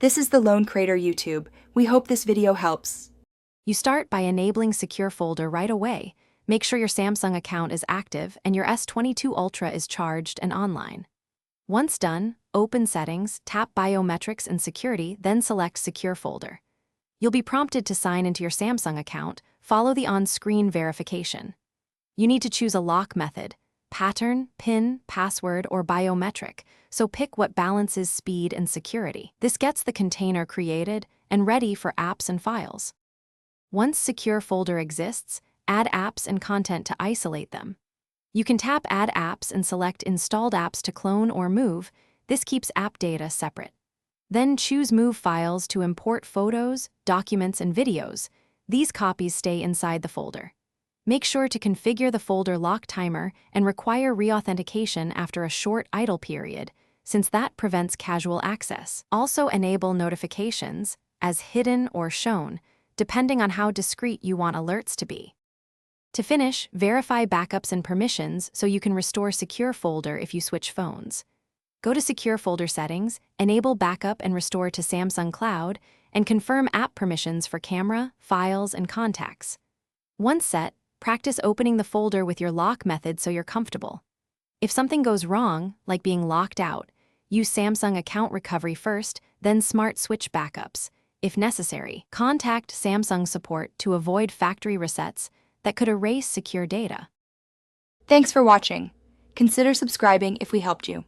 This is the Lone Crater YouTube. We hope this video helps. You start by enabling Secure Folder right away. Make sure your Samsung account is active and your S22 Ultra is charged and online. Once done, open Settings, tap Biometrics and Security, then select Secure Folder. You'll be prompted to sign into your Samsung account. Follow the on-screen verification. You need to choose a lock method: pattern, PIN, password, or biometric, so pick what balances speed and security. This gets the container created and ready for apps and files. Once Secure Folder exists, add apps and content to isolate them. You can tap Add Apps and select Installed Apps to clone or move. This keeps app data separate. Then choose Move Files to import photos, documents, and videos. These copies stay inside the folder. Make sure to configure the folder lock timer and require reauthentication after a short idle period, since that prevents casual access. Also enable notifications as hidden or shown, depending on how discreet you want alerts to be. To finish, verify backups and permissions so you can restore Secure Folder if you switch phones. Go to Secure Folder Settings, enable backup and restore to Samsung Cloud, and confirm app permissions for camera, files, and contacts. Once set, practice opening the folder with your lock method so you're comfortable. If something goes wrong, like being locked out, use Samsung Account Recovery first, then Smart Switch Backups. If necessary, contact Samsung support to avoid factory resets that could erase secure data. Thanks for watching. Consider subscribing if we helped you.